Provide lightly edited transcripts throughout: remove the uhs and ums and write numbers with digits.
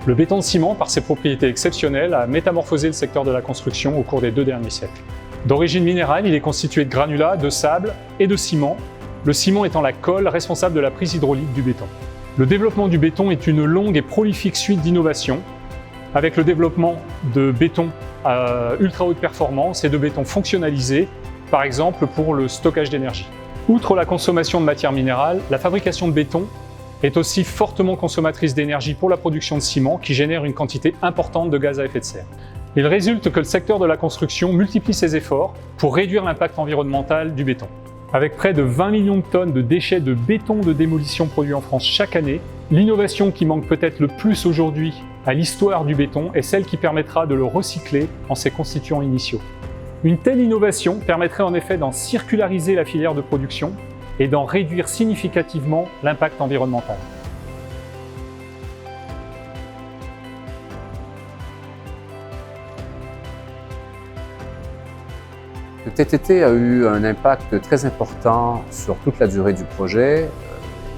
Le béton de ciment, par ses propriétés exceptionnelles, a métamorphosé le secteur de la construction au cours des 2 derniers siècles. D'origine minérale, il est constitué de granulats, de sable et de ciment, le ciment étant la colle responsable de la prise hydraulique du béton. Le développement du béton est une longue et prolifique suite d'innovations, avec le développement de béton à ultra haute performance et de béton fonctionnalisé, par exemple pour le stockage d'énergie. Outre la consommation de matières minérales, la fabrication de béton est aussi fortement consommatrice d'énergie pour la production de ciment qui génère une quantité importante de gaz à effet de serre. Il résulte que le secteur de la construction multiplie ses efforts pour réduire l'impact environnemental du béton. Avec près de 20 millions de tonnes de déchets de béton de démolition produits en France chaque année, l'innovation qui manque peut-être le plus aujourd'hui à l'histoire du béton est celle qui permettra de le recycler en ses constituants initiaux. Une telle innovation permettrait en effet d'en circulariser la filière de production et d'en réduire significativement l'impact environnemental. Le TTT a eu un impact très important sur toute la durée du projet,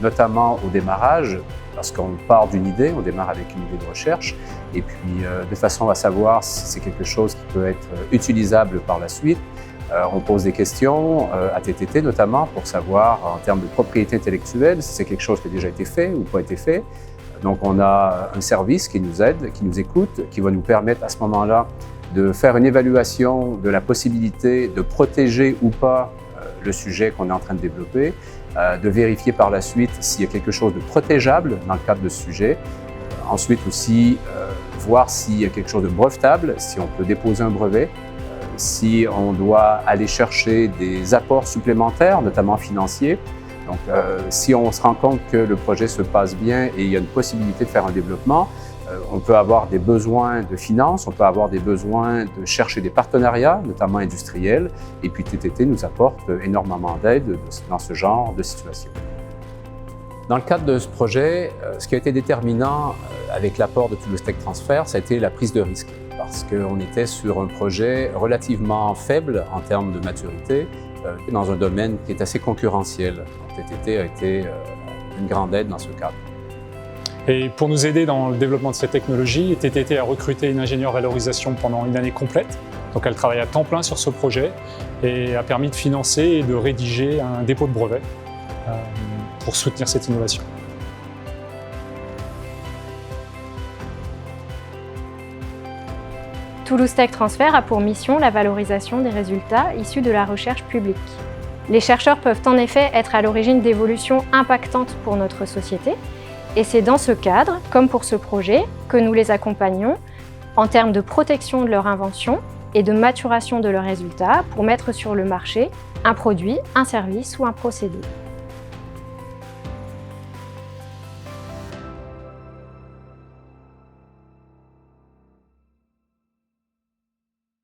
notamment au démarrage, parce qu'on part d'une idée, on démarre avec une idée de recherche, et puis de façon à savoir si c'est quelque chose qui peut être utilisable par la suite. On pose des questions à TTT notamment pour savoir en termes de propriété intellectuelle si c'est quelque chose qui a déjà été fait ou pas été fait. Donc on a un service qui nous aide, qui nous écoute, qui va nous permettre à ce moment-là de faire une évaluation de la possibilité de protéger ou pas le sujet qu'on est en train de développer, de vérifier par la suite s'il y a quelque chose de protégeable dans le cadre de ce sujet. Ensuite aussi, voir s'il y a quelque chose de brevetable, si on peut déposer un brevet, si on doit aller chercher des apports supplémentaires, notamment financiers. Donc, si on se rend compte que le projet se passe bien et il y a une possibilité de faire un développement, on peut avoir des besoins de finances, on peut avoir des besoins de chercher des partenariats, notamment industriels, et puis TTT nous apporte énormément d'aide dans ce genre de situation. Dans le cadre de ce projet, ce qui a été déterminant avec l'apport de Toulouse Tech Transfer, ça a été la prise de risque, parce qu'on était sur un projet relativement faible en termes de maturité, dans un domaine qui est assez concurrentiel. Donc, TTT a été une grande aide dans ce cadre. Et pour nous aider dans le développement de cette technologie, TTT a recruté une ingénieure valorisation pendant une année complète. Donc elle travaille à temps plein sur ce projet et a permis de financer et de rédiger un dépôt de brevet pour soutenir cette innovation. Toulouse Tech Transfer a pour mission la valorisation des résultats issus de la recherche publique. Les chercheurs peuvent en effet être à l'origine d'évolutions impactantes pour notre société. Et c'est dans ce cadre, comme pour ce projet, que nous les accompagnons en termes de protection de leur invention et de maturation de leurs résultats pour mettre sur le marché un produit, un service ou un procédé.